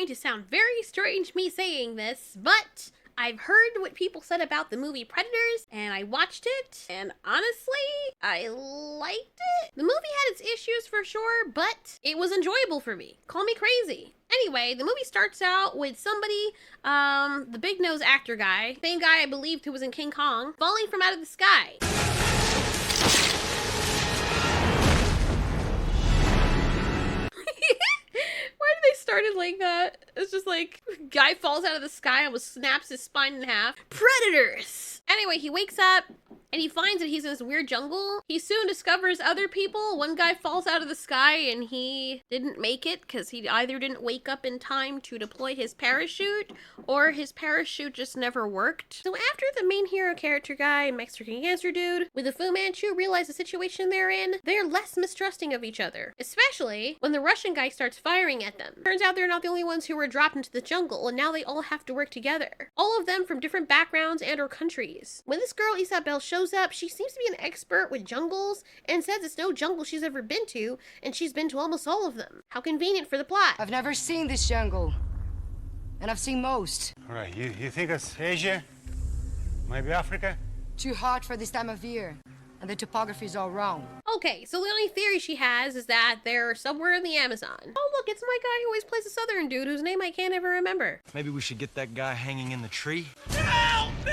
going to sound very strange me saying this, but I've heard what people said about the movie Predators, and I watched it, and honestly, I liked it. The movie had its issues for sure, but it was enjoyable for me. Call me crazy. Anyway, the movie starts out with somebody, the big nose actor guy, same guy I believed who was in King Kong, falling from out of the sky. Why did they start it like that? It's just like, guy falls out of the sky and almost snaps his spine in half. Predators! Anyway, he wakes up and he finds that he's in this weird jungle. He soon discovers other people. One guy falls out of the sky and he didn't make it because he either didn't wake up in time to deploy his parachute or his parachute just never worked. So after the main hero character guy, Mexican gangster dude, with the Fu Manchu realize the situation they're in, they're less mistrusting of each other, especially when the Russian guy starts firing at them. Turns out they're not the only ones who were dropped into the jungle, and now they all have to work together. All of them from different backgrounds and or countries. When this girl Isabel shows up, she seems to be an expert with jungles and says it's no jungle she's ever been to, and she's been to almost all of them. How convenient for the plot. I've never seen this jungle, and I've seen most. All right, you think it's Asia? Maybe Africa? Too hot for this time of year, and the topography is all wrong. Okay, so the only theory she has is that they're somewhere in the Amazon. Oh look, it's my guy who always plays a southern dude whose name I can't ever remember. Maybe we should get that guy hanging in the tree? Help me!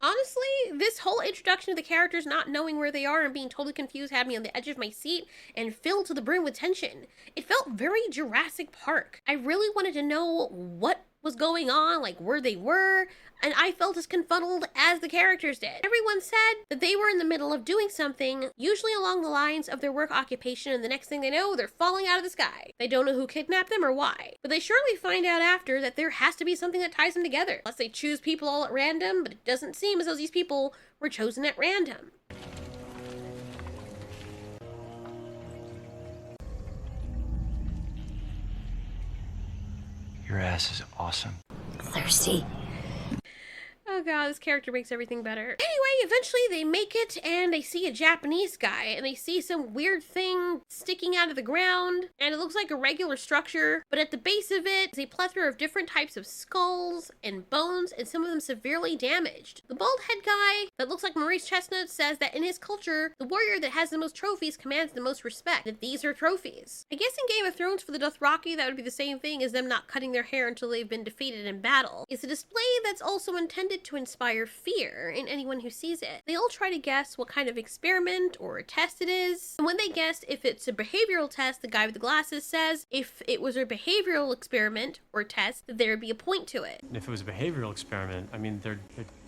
Honestly, this whole introduction of the characters not knowing where they are and being totally confused had me on the edge of my seat and filled to the brim with tension. It felt very Jurassic Park. I really wanted to know what was going on, like where they were, and I felt as confuddled as the characters did. Everyone said that they were in the middle of doing something, usually along the lines of their work occupation, and the next thing they know, they're falling out of the sky. They don't know who kidnapped them or why, but they surely find out after that there has to be something that ties them together. Unless they choose people all at random, but it doesn't seem as though these people were chosen at random. Your ass is awesome. Thirsty. Oh god, this character makes everything better. Anyway, eventually they make it and they see a Japanese guy and they see some weird thing sticking out of the ground and it looks like a regular structure, but at the base of it is a plethora of different types of skulls and bones and some of them severely damaged. The bald head guy that looks like Maurice Chestnut says that in his culture, the warrior that has the most trophies commands the most respect, that these are trophies. I guess in Game of Thrones for the Dothraki, that would be the same thing as them not cutting their hair until they've been defeated in battle. It's a display that's also intended to inspire fear in anyone who sees it. They all try to guess what kind of experiment or test it is. And when they guessed if it's a behavioral test, the guy with the glasses says if it was a behavioral experiment or test, that there would be a point to it. If it was a behavioral experiment, I mean, there'd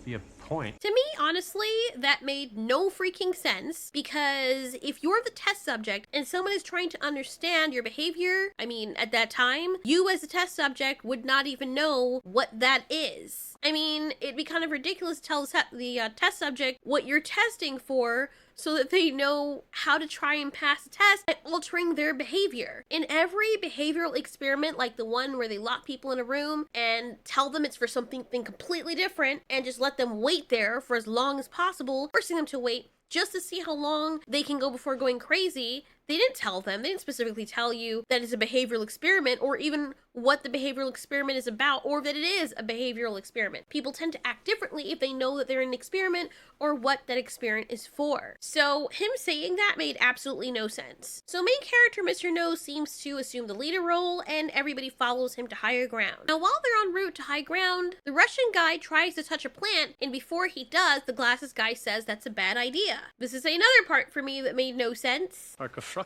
be a point. To me, honestly, that made no freaking sense, because if you're the test subject and someone is trying to understand your behavior, I mean, at that time, you as a test subject would not even know what that is. I mean, it'd be kind of ridiculous to tell the test subject what you're testing for so that they know how to try and pass the test by altering their behavior. In every behavioral experiment, like the one where they lock people in a room and tell them it's for something completely different and just let them wait there for as long as possible, forcing them to wait just to see how long they can go before going crazy, they didn't tell them, they didn't specifically tell you that it's a behavioral experiment or even what the behavioral experiment is about or that it is a behavioral experiment. People tend to act differently if they know that they're in an experiment or what that experiment is for. So him saying that made absolutely no sense. So main character Mr. Nose seems to assume the leader role and everybody follows him to higher ground. Now while they're en route to high ground, the Russian guy tries to touch a plant and before he does, the glasses guy says that's a bad idea. This is another part for me that made no sense. Archifructus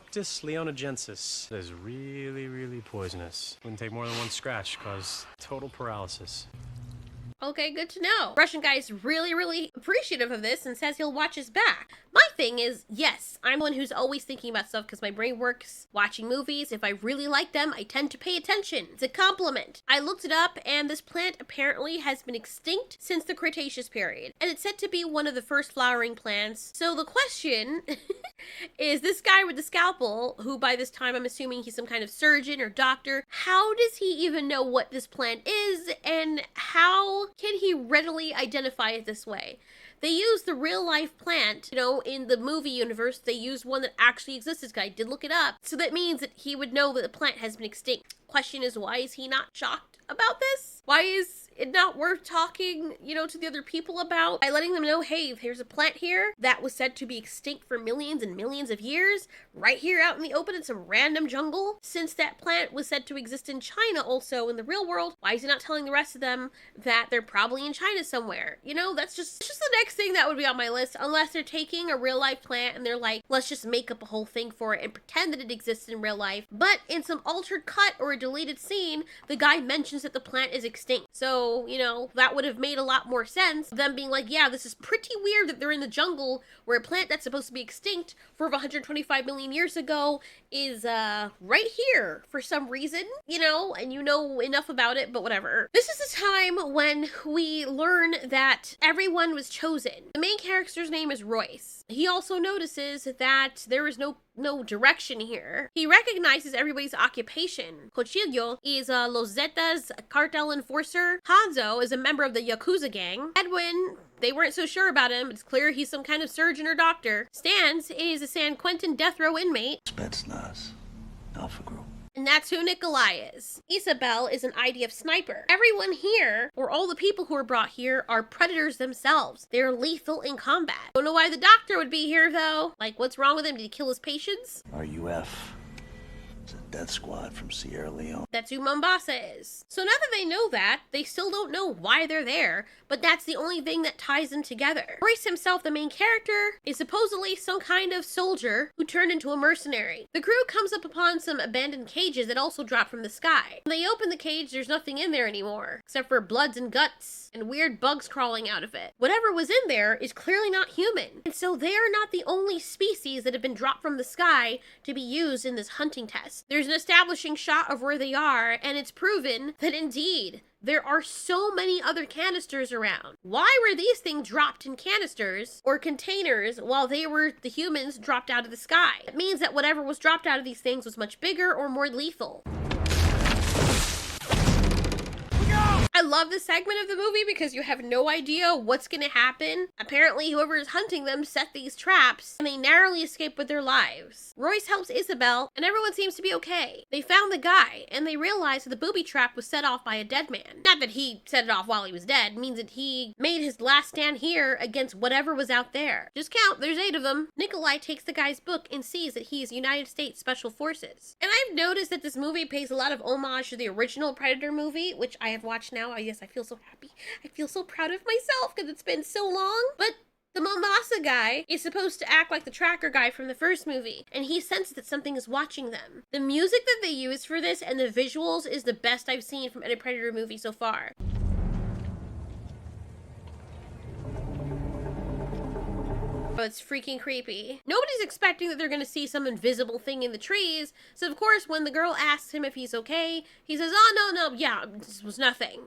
leonogensis is really, really poisonous. Wouldn't take more than one scratch, cause total paralysis. Okay, good to know. Russian guy is really, really appreciative of this and says he'll watch his back. My thing is, yes, I'm one who's always thinking about stuff because my brain works watching movies. If I really like them, I tend to pay attention. It's a compliment. I looked it up and this plant apparently has been extinct since the Cretaceous period. And it's said to be one of the first flowering plants. So the question is this guy with the scalpel, who by this time I'm assuming he's some kind of surgeon or doctor, how does he even know what this plant is and how can he readily identify it this way? They used the real life plant, you know, in the movie universe, they used one that actually existed. This guy did look it up. So that means that he would know that the plant has been extinct. Question is, why is he not shocked about this? Why is it not worth talking, to the other people about by letting them know, hey, there's a plant here that was said to be extinct for millions and millions of years, right here out in the open in some random jungle. Since that plant was said to exist in China also in the real world, why is he not telling the rest of them that they're probably in China somewhere? That's just the next thing that would be on my list, unless they're taking a real life plant and they're like, let's just make up a whole thing for it and pretend that it exists in real life. But in some altered cut or a deleted scene, the guy mentions that the plant is extinct. So, that would have made a lot more sense. Them being like, yeah, this is pretty weird that they're in the jungle where a plant that's supposed to be extinct for 125 million years ago is right here for some reason, and enough about it, but whatever. This is the time when we learn that everyone was chosen. The main character's name is Royce. He also notices that there is no direction here. He recognizes everybody's occupation. Cochillo is Los Zetas cartel enforcer. Hanzo is a member of the Yakuza gang. Edwin, they weren't so sure about him. It's clear he's some kind of surgeon or doctor. Stans is a San Quentin death row inmate. Spetsnaz, Alpha Group. And that's who Nikolai is. Isabel is an IDF sniper. Everyone here, or all the people who are brought here, are predators themselves. They're lethal in combat. Don't know why the doctor would be here, though. Like, what's wrong with him? Did he kill his patients? RUF. It's a death squad from Sierra Leone. That's who Mombasa is. So now that they know that, they still don't know why they're there, but that's the only thing that ties them together. Royce himself, the main character, is supposedly some kind of soldier who turned into a mercenary. The crew comes up upon some abandoned cages that also drop from the sky. When they open the cage, there's nothing in there anymore, except for bloods and guts and weird bugs crawling out of it. Whatever was in there is clearly not human, and so they are not the only species that have been dropped from the sky to be used in this hunting test. There's an establishing shot of where they are, and it's proven that indeed there are so many other canisters around. Why were these things dropped in canisters or containers while the humans dropped out of the sky? It means that whatever was dropped out of these things was much bigger or more lethal. I love this segment of the movie because you have no idea what's going to happen. Apparently, whoever is hunting them set these traps, and they narrowly escape with their lives. Royce helps Isabel, and everyone seems to be okay. They found the guy, and they realize that the booby trap was set off by a dead man. Not that he set it off while he was dead, it means that he made his last stand here against whatever was out there. Just count, there's 8 of them. Nikolai takes the guy's book and sees that he is United States Special Forces. And I've noticed that this movie pays a lot of homage to the original Predator movie, which I have watched now. Yes, I feel so happy. I feel so proud of myself because it's been so long. But the Mombasa guy is supposed to act like the tracker guy from the first movie, and he senses that something is watching them. The music that they use for this and the visuals is the best I've seen from any Predator movie so far. Oh, it's freaking creepy. Nobody's expecting that they're gonna see some invisible thing in the trees, so of course when the girl asks him if he's okay, he says, oh no, yeah, this was nothing.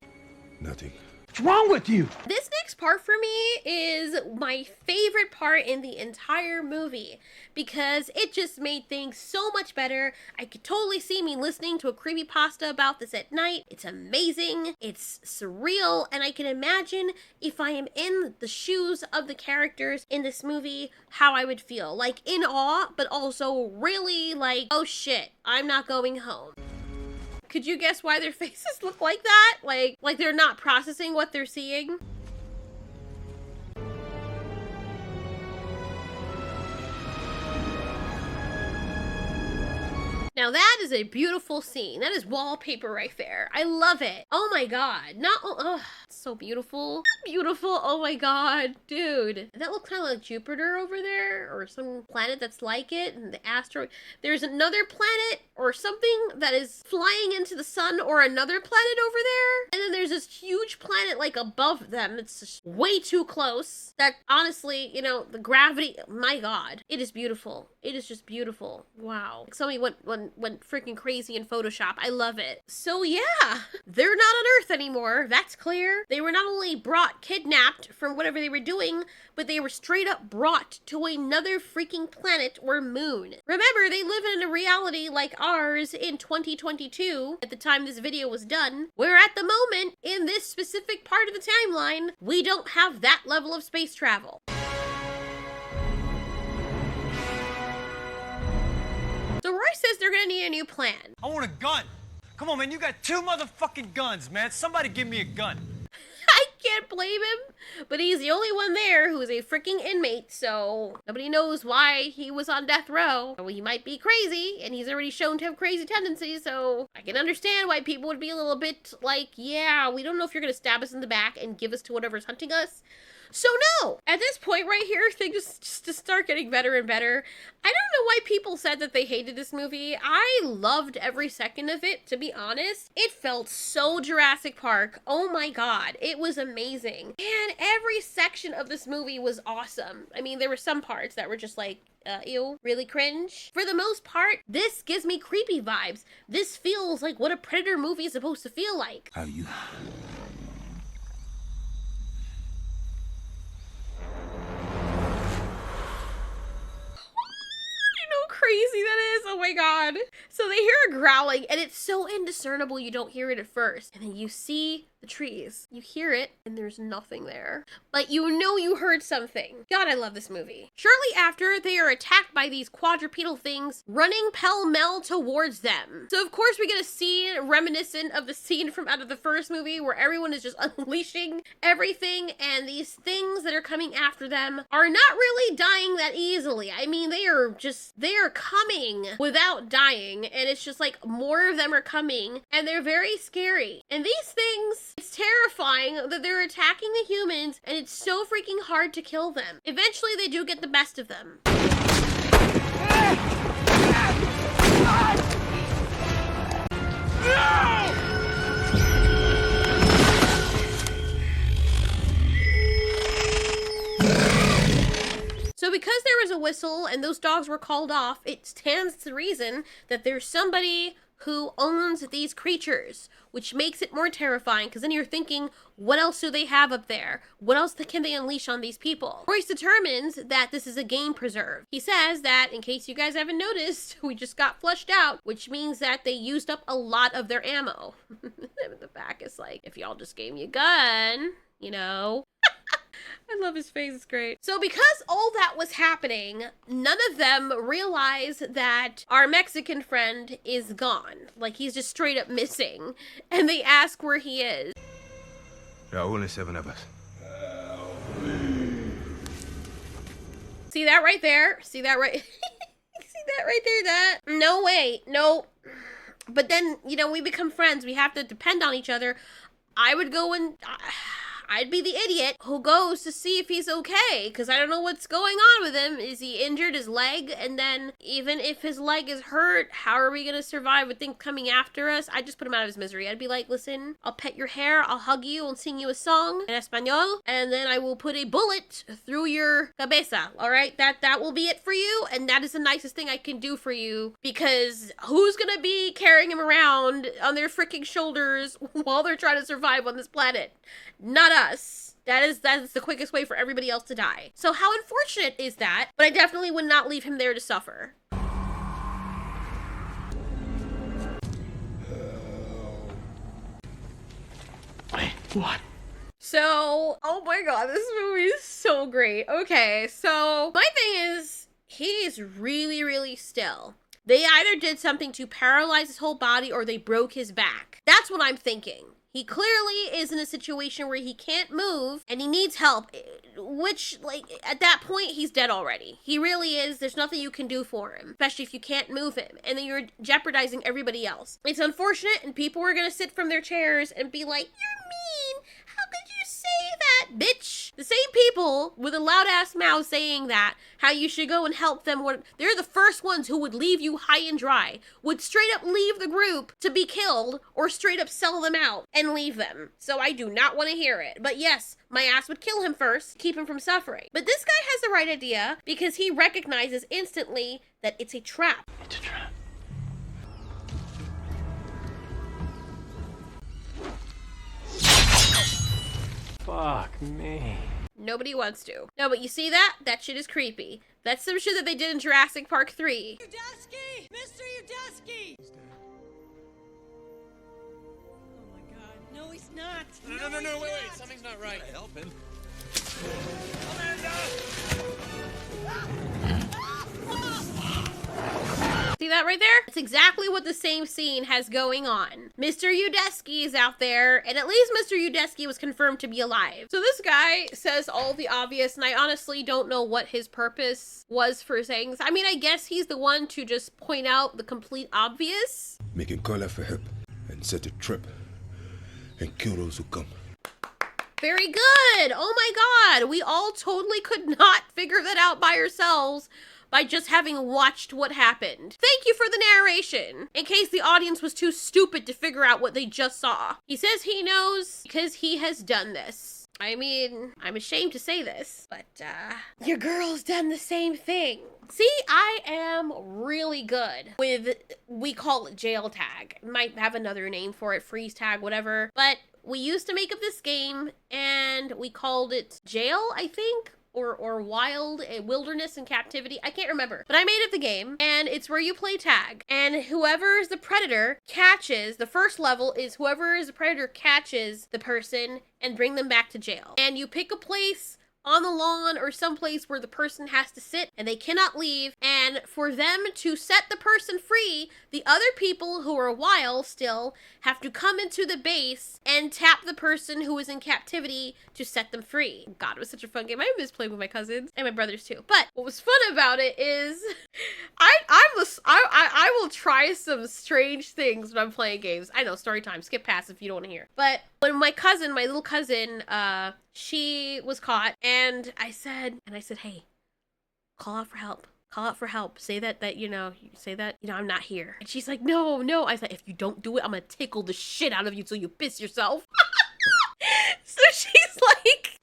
Nothing. What's wrong with you? This next part for me is my favorite part in the entire movie because it just made things so much better. I could totally see me listening to a creepypasta about this at night. It's amazing, it's surreal, and I can imagine if I am in the shoes of the characters in this movie, how I would feel. Like in awe, but also really like, oh shit, I'm not going home. Could you guess why their faces look like that? Like they're not processing what they're seeing? Now that is a beautiful scene. That is wallpaper right there. I love it. Oh my god. It's so beautiful. Beautiful. Oh my god. Dude. That looks kind of like Jupiter over there or some planet that's like it. And the asteroid. There's another planet or something that is flying into the sun or another planet over there. And then there's this huge planet like above them. It's just way too close. That honestly, the gravity, my god. It is beautiful. It is just beautiful. Wow. Somebody went freaking crazy in Photoshop. I love it. So yeah, they're not on Earth anymore. That's clear. They were not only kidnapped from whatever they were doing, but they were straight up brought to another freaking planet or moon. Remember, they live in a reality like ours in 2022, at the time this video was done, where at the moment, in this specific part of the timeline, we don't have that level of space travel. So Roy says they're gonna need a new plan. I want a gun. Come on, man, you got 2 motherfucking guns, man. Somebody give me a gun. I can't blame him, but he's the only one there who is a freaking inmate, so nobody knows why he was on death row. Well, he might be crazy, and he's already shown to have crazy tendencies, so I can understand why people would be a little bit like, yeah, we don't know if you're gonna stab us in the back and give us to whatever's hunting us. So no, at this point right here, things just start getting better and better. I don't know why people said that they hated this movie. I loved every second of it, to be honest. It felt so Jurassic Park. Oh my god, it was amazing. And every section of this movie was awesome. I mean, there were some parts that were just like, ew, really cringe. For the most part, this gives me creepy vibes. This feels like what a Predator movie is supposed to feel like. How you? Crazy that is. Oh my god. So they hear a growling and it's so indiscernible you don't hear it at first. And then you see the trees. You hear it and there's nothing there. But you know you heard something. God, I love this movie. Shortly after, they are attacked by these quadrupedal things running pell-mell towards them. So of course we get a scene reminiscent of the scene from out of the first movie where everyone is just unleashing everything, and these things that are coming after them are not really dying that easily. I mean, they are coming without dying, and it's just like more of them are coming, and they're very scary. And these things, it's terrifying that they're attacking the humans, and it's so freaking hard to kill them. Eventually, they do get the best of them. So because there was a whistle and those dogs were called off, it stands to reason that there's somebody who owns these creatures, which makes it more terrifying, because then you're thinking, what else do they have up there? What else can they unleash on these people? Royce determines that this is a game preserve. He says that, in case you guys haven't noticed, we just got flushed out, which means that they used up a lot of their ammo. In the back is like, if y'all just gave me a gun, you know. I love his face, it's great. So because all that was happening, none of them realize that our Mexican friend is gone. Like, he's just straight up missing. And they ask where he is. There are only 7 of us. See that right there? See that right? See that right there? That? No way. No. But then, you know, we become friends. We have to depend on each other. I would go and... I'd be the idiot who goes to see if he's okay, because I don't know what's going on with him. Is he injured his leg? And then even if his leg is hurt, how are we going to survive with things coming after us? I'd just put him out of his misery. I'd be like, listen, I'll pet your hair, I'll hug you and sing you a song in Espanol, and then I will put a bullet through your cabeza, all right? That will be it for you, and that is the nicest thing I can do for you, because who's going to be carrying him around on their freaking shoulders while they're trying to survive on this planet? Not us. That is the quickest way for everybody else to die. So how unfortunate is that? But I definitely would not leave him there to suffer. Wait, what? So, oh my god, this movie is so great. Okay, so my thing is, he's really, really still. They either did something to paralyze his whole body or they broke his back. That's what I'm thinking. He clearly is in a situation where he can't move and he needs help, which, like, at that point, he's dead already. He really is. There's nothing you can do for him, especially if you can't move him, and then you're jeopardizing everybody else. It's unfortunate, and people are gonna sit from their chairs and be like, you're mean. How could you say that, bitch? The same people with a loud-ass mouth saying that, how you should go and help them, when they're the first ones who would leave you high and dry, would straight up leave the group to be killed, or straight up sell them out and leave them. So I do not want to hear it. But yes, my ass would kill him first, keep him from suffering. But this guy has the right idea, because he recognizes instantly that it's a trap. It's a trap. Fuck me. Nobody wants to. No, but you see that? That shit is creepy. That's some shit that they did in Jurassic Park 3. Udesky! Mr. Udesky! Oh my god, no he's not! No, wait, something's not right. Help him. See that right there? It's exactly what the same scene has going on. Mr. Udesky is out there, and at least Mr. Udesky was confirmed to be alive. So this guy says all the obvious, and I honestly don't know what his purpose was for saying this. I mean, I guess he's the one to just point out the complete obvious. Making call out for help and set a trap and kill those who come. Very good. Oh my God. We all totally could not figure that out by ourselves by just having watched what happened. Thank you for the narration, in case the audience was too stupid to figure out what they just saw. He says he knows because he has done this. I mean, I'm ashamed to say this, but your girl's done the same thing. See, I am really good with, we call it jail tag. Might have another name for it, freeze tag, whatever. But we used to make up this game and we called it jail, I think. Or wild, wilderness and captivity. I can't remember. But I made up the game, and it's where you play tag. And whoever is the predator catches, the first level is whoever is the predator catches the person and bring them back to jail. And you pick a place on the lawn or someplace where the person has to sit and they cannot leave. And for them to set the person free, the other people who are wild still have to come into the base and tap the person who is in captivity to set them free. God, it was such a fun game. I miss playing with my cousins and my brothers too. But what was fun about it is I will try some strange things when I'm playing games. I know, story time. Skip past if you don't want to hear. But when my little cousin, she was caught, and I said, hey, call out for help. Call out for help. Say that, I'm not here. And she's like, no. I said, if you don't do it, I'm gonna tickle the shit out of you till you piss yourself. So she's like,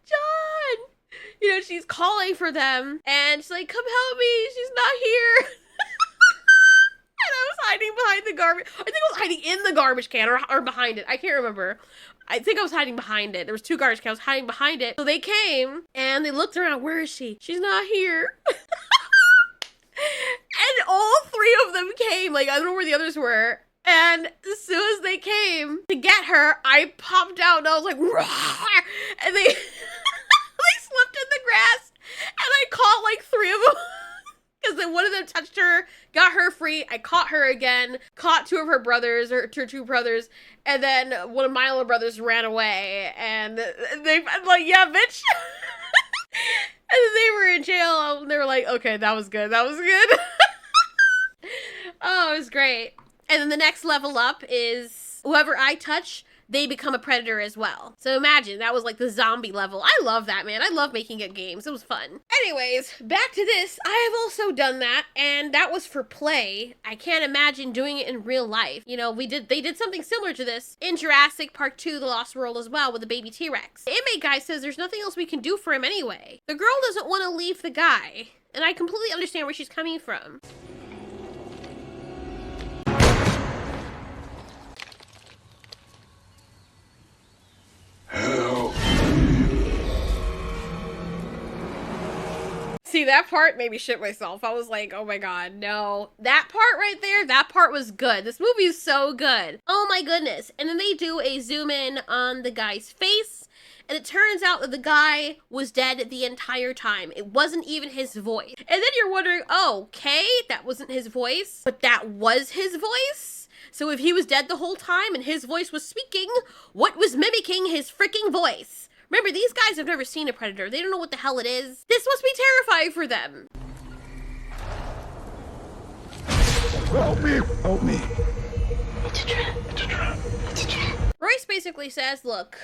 John, she's calling for them, and she's like, come help me. She's not here. And I was hiding behind the garbage. I think I was hiding in the garbage can or behind it. I can't remember. I think I was hiding behind it. There was 2 garbage cans. I was hiding behind it. So they came and they looked around. Where is she? She's not here. And all 3 of them came. Like, I don't know where the others were. And as soon as they came to get her, I popped out and I was like, rawr! And they slipped in the grass. And I caught like 3 of them. Because then one of them touched her, got her free. I caught her again, caught 2 of her brothers, or 2 brothers, and then one of my little brothers ran away. And I'm like, yeah, bitch. And then they were in jail. And they were like, okay, that was good. That was good. Oh, it was great. And then the next level up is whoever I touch, they become a predator as well. So imagine, that was like the zombie level. I love that, man. I love making up games. It was fun. Anyways, back to this. I have also done that, and that was for play. I can't imagine doing it in real life. They did something similar to this in Jurassic Park 2, The Lost World as well, with the baby T-Rex. The inmate guy says there's nothing else we can do for him anyway. The girl doesn't want to leave the guy, and I completely understand where she's coming from. See, that part made me shit myself. I was like, oh my God, no. That part right there, that part was good. This movie is so good. Oh my goodness. And then they do a zoom in on the guy's face, and it turns out that the guy was dead the entire time. It wasn't even his voice. And then you're wondering, oh, okay, that wasn't his voice, but that was his voice? So if he was dead the whole time and his voice was speaking, what was mimicking his freaking voice? Remember, these guys have never seen a predator. They don't know what the hell it is. This must be terrifying for them. Help me! Help me! It's a trap. It's a trap. It's a trap. Royce basically says, look,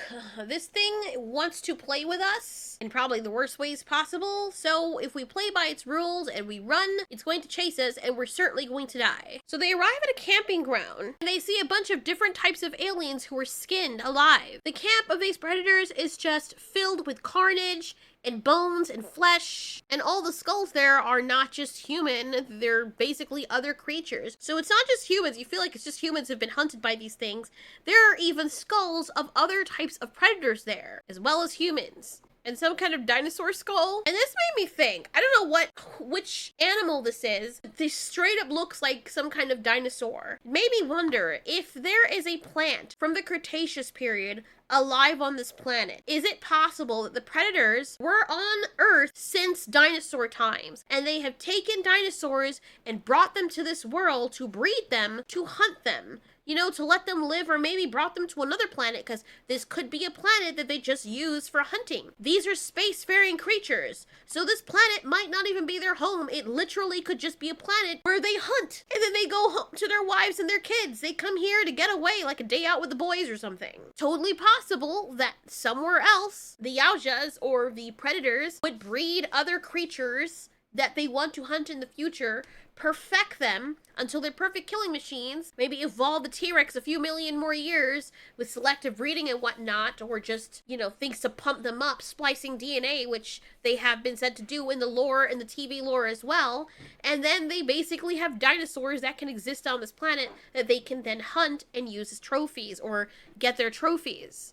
this thing wants to play with us in probably the worst ways possible, so if we play by its rules and we run, it's going to chase us and we're certainly going to die. So they arrive at a camping ground and they see a bunch of different types of aliens who are skinned alive. The camp of these predators is just filled with carnage and bones and flesh, and all the skulls there are not just human, they're basically other creatures. So it's not just humans, you feel like it's just humans who've been hunted by these things. There are even skulls of other types of predators there, as well as humans. and some kind of dinosaur skull. And this made me think, I don't know which animal this is. This straight up looks like some kind of dinosaur. It made me wonder if there is a plant from the Cretaceous period alive on this planet. Is it possible that the predators were on Earth since dinosaur times, and they have taken dinosaurs and brought them to this world to breed them, to hunt them? You know, to let them live, or maybe brought them to another planet, because this could be a planet that they just use for hunting. These are spacefaring creatures, so this planet might not even be their home. It literally could just be a planet where they hunt, and then they go home to their wives and their kids. They come here to get away, like a day out with the boys or something. Totally possible that somewhere else, the Yaojas, or the predators, would breed other creatures that they want to hunt in the future, perfect them until they're perfect killing machines, maybe evolve the T-Rex a few million more years with selective breeding and whatnot, or just, you know, things to pump them up, splicing DNA, which they have been said to do in the lore, in the TV lore as well. And then they basically have dinosaurs that can exist on this planet that they can then hunt and use as trophies, or get their trophies.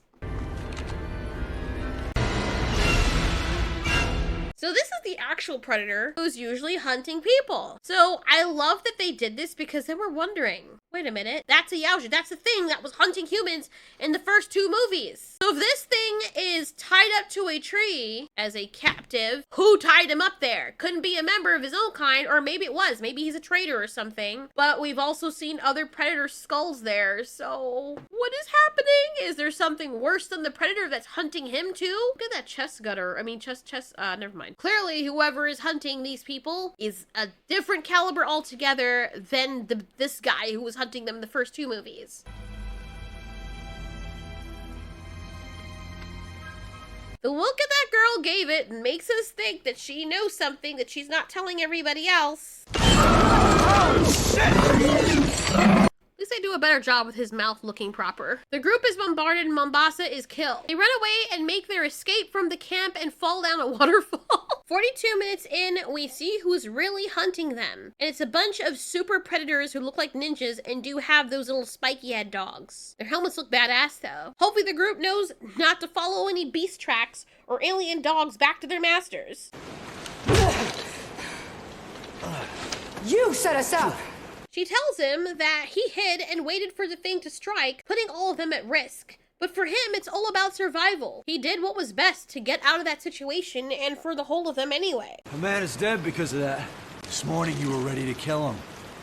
So this is the actual predator who's usually hunting people. So I love that they did this, because then we're wondering, wait a minute, that's a Yaoja. That's the thing that was hunting humans in the first 2 movies. So if this thing is tied up to a tree as a captive, who tied him up there? Couldn't be a member of his own kind, or maybe it was. Maybe he's a traitor or something. But we've also seen other predator skulls there. So what is happening? Is there something worse than the predator that's hunting him too? Look at that chest gutter. I mean, never mind. Clearly, whoever is hunting these people is a different caliber altogether than this guy who was hunting them in the first 2 movies. The look that that girl gave it makes us think that she knows something that she's not telling everybody else. Oh, shit! At least they do a better job with his mouth looking proper. The group is bombarded and Mombasa is killed. They run away and make their escape from the camp and fall down a waterfall. 42 minutes in, we see who's really hunting them. And it's a bunch of super predators who look like ninjas and do have those little spiky head dogs. Their helmets look badass though. Hopefully the group knows not to follow any beast tracks or alien dogs back to their masters. You set us up! She tells him that he hid and waited for the thing to strike, putting all of them at risk. But for him, it's all about survival. He did what was best to get out of that situation, and for the whole of them anyway. A man is dead because of that. This morning you were ready to kill him.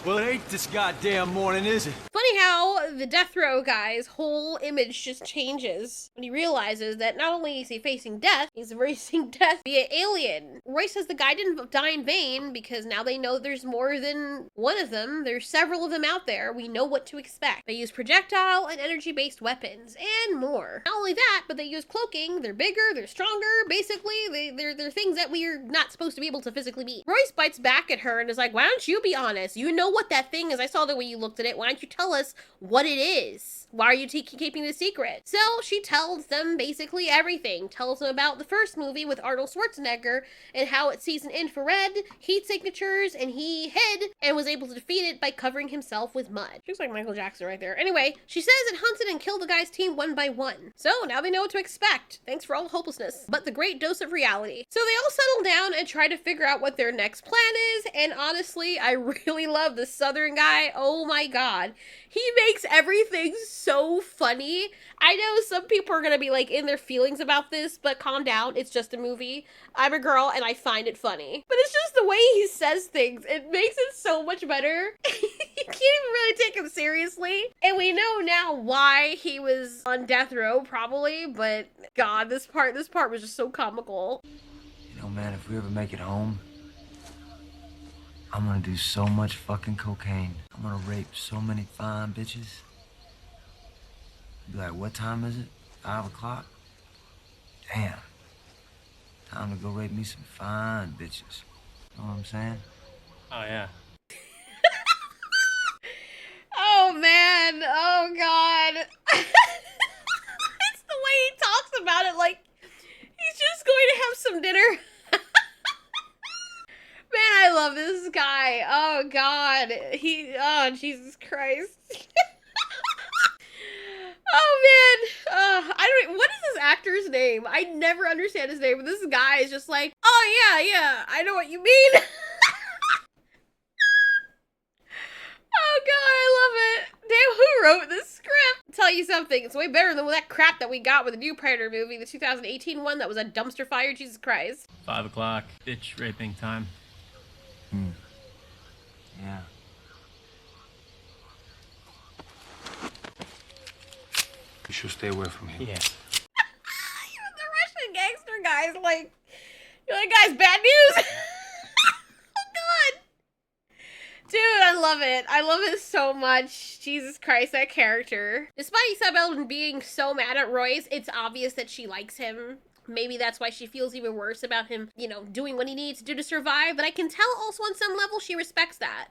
Well, it ain't this goddamn morning, is it? Funny how the death row guy's whole image just changes when he realizes that not only is he facing death, he's facing death via alien. Roy says the guy didn't die in vain, because now they know there's more than one of them. There's several of them out there. We know what to expect. They use projectile and energy-based weapons, and more. Not only that, but they use cloaking. They're bigger, they're stronger. Basically, they're things that we're not supposed to be able to physically beat. Royce bites back at her and is like, why don't you be honest? You know what that thing is. I saw the way you looked at it. Why don't you tell us what it is? Why are you keeping the secret? So she tells them basically everything. Tells them about the first movie with Arnold Schwarzenegger and how it sees an infrared, heat signatures, and he hid and was able to defeat it by covering himself with mud. Looks like Michael Jackson right there. Anyway, she says it hunted and killed the guy's team one by one. So now they know what to expect. Thanks for all the hopelessness, but the great dose of reality. So they all settle down and try to figure out what their next plan is, and honestly, I really love the Southern guy. Oh my god. He makes everything so funny. I know some people are gonna be like in their feelings about this, but calm down, it's just a movie. I'm a girl and I find it funny. But it's just the way he says things. It makes it so much better. You can't even really take him seriously. And we know now why he was on death row, probably, but god, this part was just so comical. You know, man, if we ever make it home, I'm gonna do so much fucking cocaine. I'm gonna rape so many fine bitches. Be like, what time is it? 5 o'clock? Damn. Time to go rape me some fine bitches. Know what I'm saying? Oh, yeah. Oh, man. Oh, God. It's the way he talks about it, like he's just going to have some dinner. Man, I love this guy. Oh, God. Oh, Jesus Christ. Oh man, I don't. What is this actor's name? I never understand his name, but this guy is just like, oh yeah, I know what you mean. Oh god, I love it. Damn, who wrote this script? I'll tell you something, it's way better than that crap that we got with the new Predator movie, the 2018 one that was a dumpster fire. Jesus Christ. 5 o'clock, bitch raping time. Yeah. You should stay away from him. Yeah. Even the Russian gangster guy's like, you're like, guys, bad news. Oh god. Dude, I love it. I love it so much. Jesus Christ, that character. Despite Isabel being so mad at Royce, it's obvious that she likes him. Maybe that's why she feels even worse about him, you know, doing what he needs to do to survive. But I can tell also on some level she respects that.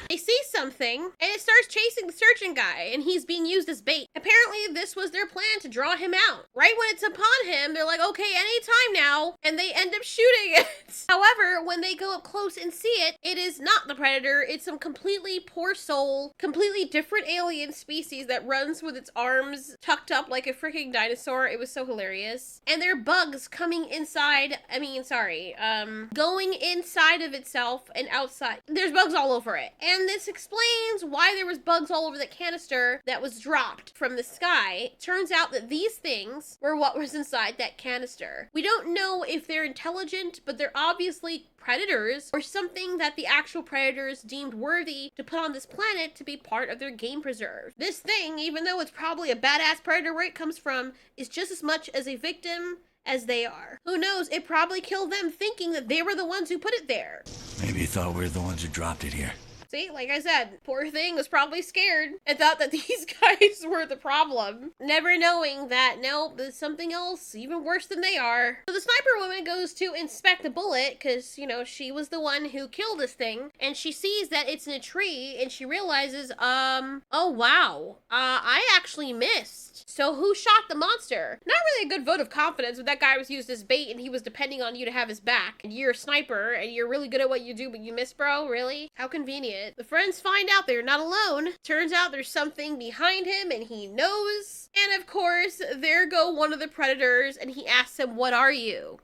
They see something, and it starts chasing the surgeon guy, and he's being used as bait. Apparently, this was their plan to draw him out. Right when it's upon him, they're like, okay, anytime now, and they end up shooting it. However, when they go up close and see it, it is not the Predator. It's some completely poor soul, completely different alien species that runs with its arms tucked up like a freaking dinosaur. It was so hilarious. And there are bugs coming inside, going inside of itself and outside. There's bugs all over it. And this explains why there was bugs all over the canister that was dropped from the sky. Turns out that these things were what was inside that canister. We don't know if they're intelligent, but they're obviously predators or something that the actual predators deemed worthy to put on this planet to be part of their game preserve. This thing, even though it's probably a badass predator where it comes from, is just as much as a victim as they are. Who knows, it probably killed them thinking that they were the ones who put it there. Maybe he thought we were the ones who dropped it here. See, like I said, poor thing was probably scared and thought that these guys were the problem, never knowing that, nope, there's something else even worse than they are. So the sniper woman goes to inspect the bullet because, you know, she was the one who killed this thing, and she sees that it's in a tree, and she realizes, oh wow, I actually missed. So who shot the monster? Not really a good vote of confidence when that guy was used as bait and he was depending on you to have his back. And you're a sniper and you're really good at what you do, but you miss, bro? Really? How convenient. The friends find out they're not alone. Turns out there's something behind him and he knows. And of course, there go one of the predators and he asks him, what are you?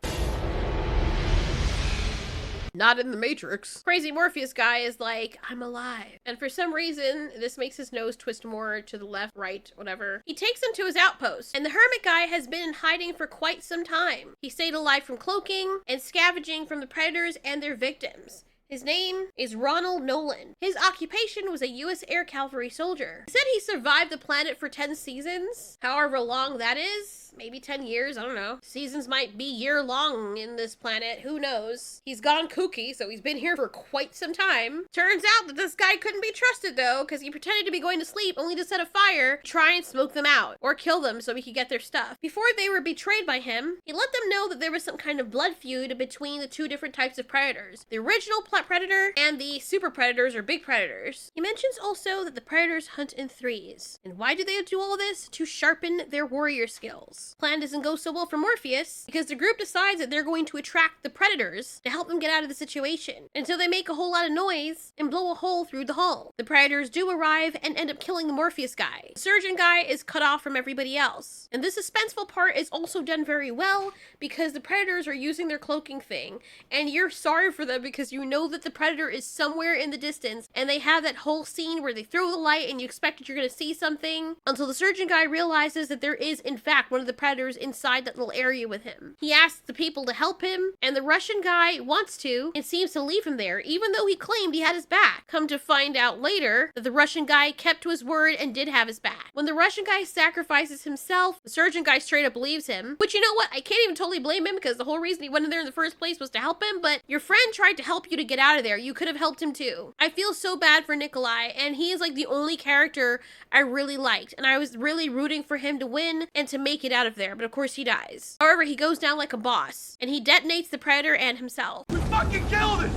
Not in the Matrix. Crazy Morpheus guy is like, I'm alive. And for some reason, this makes his nose twist more to the left, right, whatever. He takes him to his outpost, and the hermit guy has been in hiding for quite some time. He stayed alive from cloaking and scavenging from the predators and their victims. His name is Ronald Nolan. His occupation was a U.S. Air Cavalry soldier. He said he survived the planet for 10 seasons, however long that is. Maybe 10 years, I don't know. Seasons might be year long in this planet, who knows. He's gone kooky, so he's been here for quite some time. Turns out that this guy couldn't be trusted though, because he pretended to be going to sleep only to set a fire, try and smoke them out, or kill them so he could get their stuff. Before they were betrayed by him, he let them know that there was some kind of blood feud between the two different types of predators. The original predator and the super predators or big predators. He mentions also that the predators hunt in threes. And why do they do all this? To sharpen their warrior skills. Plan doesn't go so well for Morpheus because the group decides that they're going to attract the predators to help them get out of the situation until they make a whole lot of noise and blow a hole through the hull. The predators do arrive and end up killing the Morpheus guy. The surgeon guy is cut off from everybody else. And this suspenseful part is also done very well because the predators are using their cloaking thing and you're sorry for them because you know that the predator is somewhere in the distance and they have that whole scene where they throw the light and you expect that you're going to see something until the surgeon guy realizes that there is in fact one of the predators inside that little area with him. He asks the people to help him and the Russian guy wants to and seems to leave him there even though he claimed he had his back. Come to find out later that the Russian guy kept to his word and did have his back. When the Russian guy sacrifices himself, the surgeon guy straight up believes him, which you know what, I can't even totally blame him because the whole reason he went in there in the first place was to help him, but your friend tried to help you to get out of there. You could have helped him too. I feel so bad for Nikolai and he is like the only character I really liked and I was really rooting for him to win and to make it out of there, but of course he dies. However, he goes down like a boss and he detonates the predator and himself. We fucking killed it!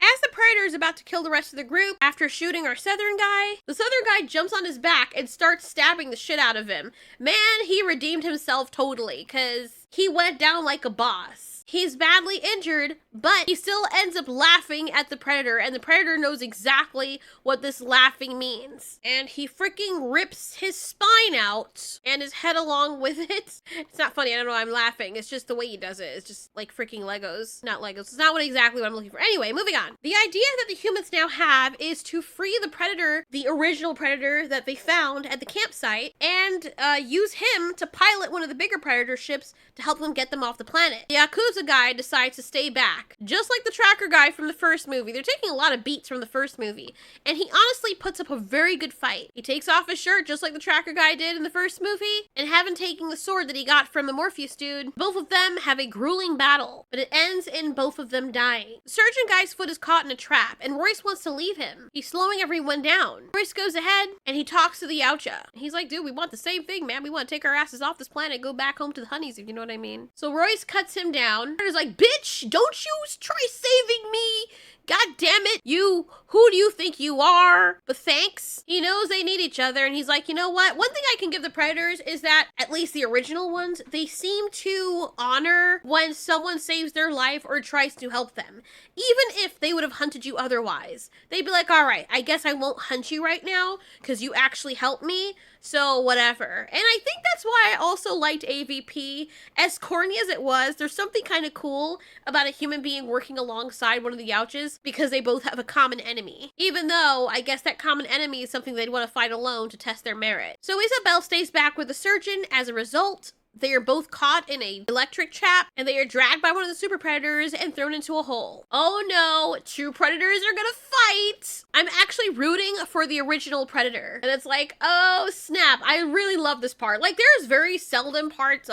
As the predator is about to kill the rest of the group, after shooting our southern guy, the southern guy jumps on his back and starts stabbing the shit out of him. Man, he redeemed himself totally, because he went down like a boss. He's badly injured, but he still ends up laughing at the Predator, and the Predator knows exactly what this laughing means. And he freaking rips his spine out and his head along with it. It's not funny, I don't know why I'm laughing. It's just the way he does it. It's just like freaking Legos. Not Legos. It's not exactly what I'm looking for. Anyway, moving on. The idea that the humans now have is to free the Predator, the original Predator that they found at the campsite, and use him to pilot one of the bigger Predator ships to help them get them off the planet. The Yakuza guy decides to stay back, just like the tracker guy from the first movie. They're taking a lot of beats from the first movie, and he honestly puts up a very good fight. He takes off his shirt just like the tracker guy did in the first movie, and having taken the sword that he got from the Morpheus dude, both of them have a grueling battle, but it ends in both of them dying. The surgeon guy's foot is caught in a trap, and Royce wants to leave him. He's slowing everyone down. Royce goes ahead, and he talks to the Yautja. He's like, dude, we want the same thing, man. We want to take our asses off this planet and go back home to the honeys, if you know what I mean. So Royce cuts him down. He's like, bitch, don't you try saving me. God damn it, who do you think you are? But thanks. He knows they need each other, and he's like, you know what? One thing I can give the Predators is that, at least the original ones, they seem to honor when someone saves their life or tries to help them. Even if they would have hunted you otherwise. They'd be like, all right, I guess I won't hunt you right now because you actually helped me, so whatever. And I think that's why I also liked AVP. As corny as it was, there's something kind of cool about a human being working alongside one of the Yautjas because they both have a common enemy. Even though, I guess that common enemy is something they'd want to fight alone to test their merit. So Isabel stays back with the surgeon. As a result, they are both caught in an electric trap, and they are dragged by one of the super predators and thrown into a hole. Oh no, two predators are gonna fight! I'm actually rooting for the original Predator. And it's like, oh snap, I really love this part. Like, there's very seldom parts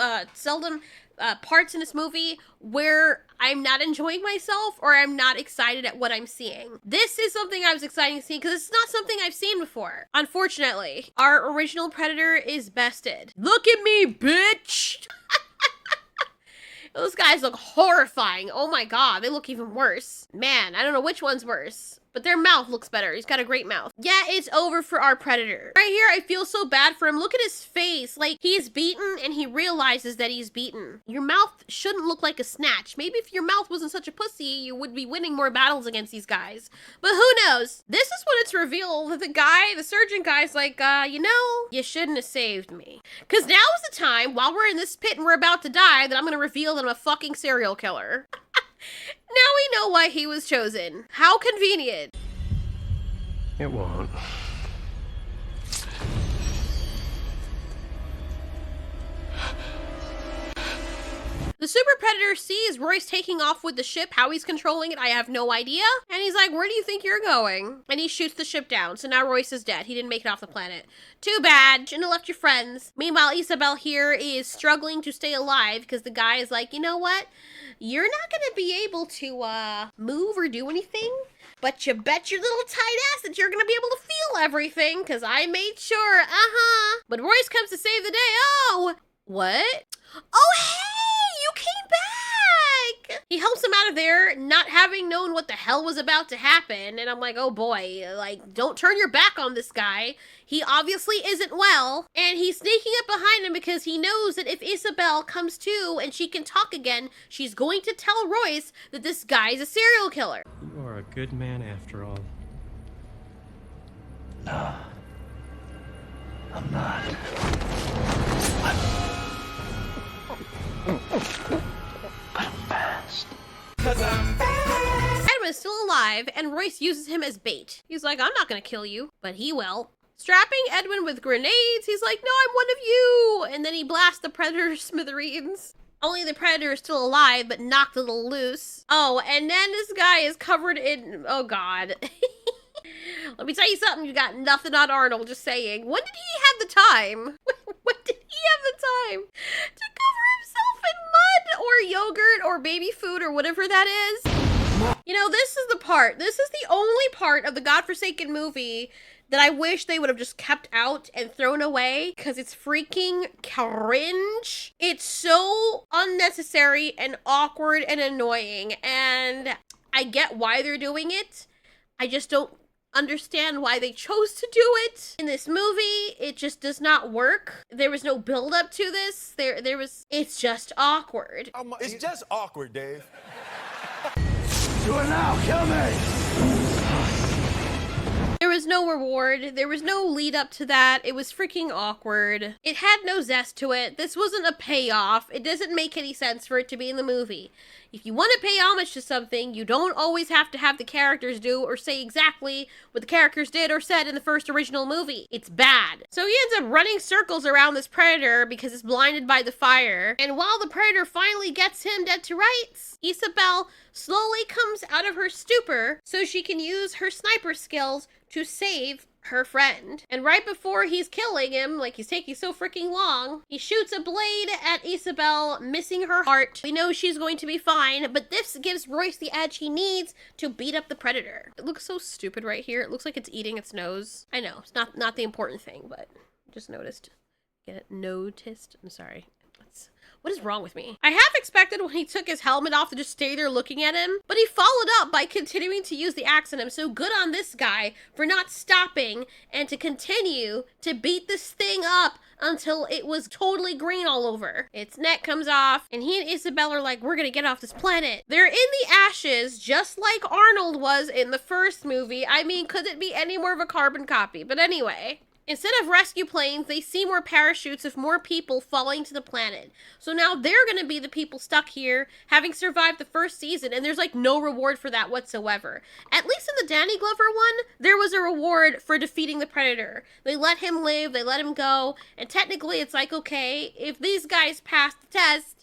in this movie where I'm not enjoying myself or I'm not excited at what I'm seeing. This is something I was excited to see because it's not something I've seen before. Unfortunately, our original Predator is bested. Look at me, bitch! Those guys look horrifying. Oh my god, they look even worse. Man, I don't know which one's worse. But their mouth looks better. He's got a great mouth. Yeah, it's over for our Predator. Right here, I feel so bad for him. Look at his face. Like, he's beaten and he realizes that he's beaten. Your mouth shouldn't look like a snatch. Maybe if your mouth wasn't such a pussy, you would be winning more battles against these guys. But who knows? This is when it's revealed that the surgeon guy's like, you know, you shouldn't have saved me. Because now is the time, while we're in this pit and we're about to die, that I'm going to reveal that I'm a fucking serial killer. Now we know why he was chosen. How convenient. It won't. The Super Predator sees Royce taking off with the ship. How he's controlling it, I have no idea. And he's like, where do you think you're going? And he shoots the ship down. So now Royce is dead. He didn't make it off the planet. Too bad. Shouldn't have left your friends. Meanwhile, Isabel here is struggling to stay alive because the guy is like, you know what? You're not going to be able to move or do anything. But you bet your little tight ass that you're going to be able to feel everything because I made sure. But Royce comes to save the day. Oh, what? Oh, hey, you came back. He helps him out of there, not having known what the hell was about to happen. And I'm like, oh boy, like, don't turn your back on this guy. He obviously isn't well. And he's sneaking up behind him because he knows that if Isabel comes to and she can talk again, she's going to tell Royce that this guy's a serial killer. You are a good man after all. No. I'm not. But I'm fast. Edwin is still alive, and Royce uses him as bait. He's like, I'm not gonna kill you, but he will. Strapping Edwin with grenades, he's like, no, I'm one of you! And then he blasts the Predator smithereens. Only the Predator is still alive, but knocked a little loose. Oh, and then this guy is covered in, oh god. Let me tell you something, you got nothing on Arnold, just saying. When did he have the time? When did he have the time to cover himself in mud or yogurt or baby food or whatever that is? You know, this is the only part of the godforsaken movie that I wish they would have just kept out and thrown away because it's freaking cringe. It's so unnecessary and awkward and annoying, and I get why they're doing it. I just don't understand why they chose to do it in this movie. It just does not work. There was no build up to this. It's just awkward. It's just awkward, Dave. Do it now, kill me! There was no reward. There was no lead up to that. It was freaking awkward. It had no zest to it. This wasn't a payoff. It doesn't make any sense for it to be in the movie. If you want to pay homage to something, you don't always have to have the characters do or say exactly what the characters did or said in the first original movie. It's bad. So he ends up running circles around this predator because it's blinded by the fire. And while the predator finally gets him dead to rights, Isabel slowly comes out of her stupor so she can use her sniper skills to save her friend. And right before he's killing him, like he's taking so freaking long, he shoots a blade at Isabel, missing her heart. We know she's going to be fine, but this gives Royce the edge he needs to beat up the predator. It looks so stupid right here. It looks like it's eating its nose. I know, it's not the important thing, but just noticed. Get it? Noticed? I'm sorry. What is wrong with me? I half expected when he took his helmet off to just stay there looking at him, but he followed up by continuing to use the axe on him. So good on this guy for not stopping and to continue to beat this thing up until it was totally green all over. Its neck comes off, and he and Isabel are like, we're gonna get off this planet. They're in the ashes, just like Arnold was in the first movie. I mean, could it be any more of a carbon copy? But anyway. Instead of rescue planes, they see more parachutes of more people falling to the planet. So now they're going to be the people stuck here, having survived the first season, and there's like no reward for that whatsoever. At least in the Danny Glover one, there was a reward for defeating the Predator. They let him live, they let him go, and technically it's like, okay, if these guys pass the test,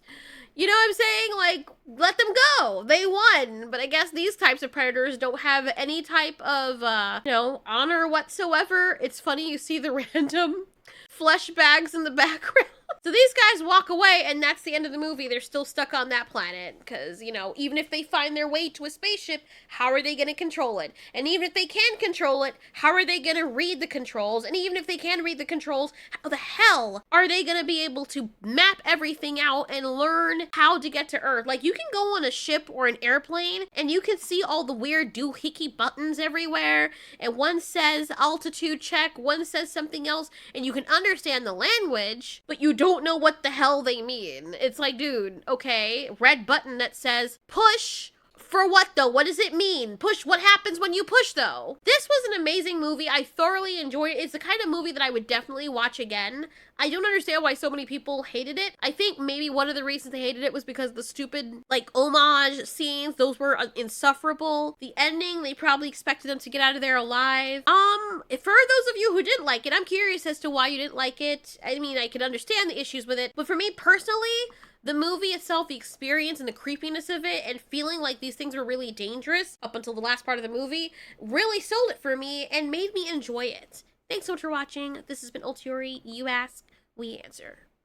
you know what I'm saying? Like, let them go. They won. But I guess these types of predators don't have any type of, honor whatsoever. It's funny, you see the random flesh bags in the background. So these guys walk away, and that's the end of the movie. They're still stuck on that planet because, even if they find their way to a spaceship, how are they going to control it? And even if they can control it, how are they going to read the controls? And even if they can read the controls, how the hell are they going to be able to map everything out and learn how to get to Earth? Like, you can go on a ship or an airplane, and you can see all the weird doohickey buttons everywhere, and one says altitude check, one says something else, and you can understand the language, but you don't know what the hell they mean. It's like, dude, okay, red button that says push. For what though? What does it mean? Push, what happens when you push though? This was an amazing movie. I thoroughly enjoyed it. It's the kind of movie that I would definitely watch again. I don't understand why so many people hated it. I think maybe one of the reasons they hated it was because the stupid, homage scenes, those were insufferable. The ending, they probably expected them to get out of there alive. For those of you who didn't like it, I'm curious as to why you didn't like it. I mean, I could understand the issues with it, but for me personally, the movie itself, the experience and the creepiness of it, and feeling like these things were really dangerous up until the last part of the movie, really sold it for me and made me enjoy it. Thanks so much for watching. This has been Ultiori. You ask, we answer.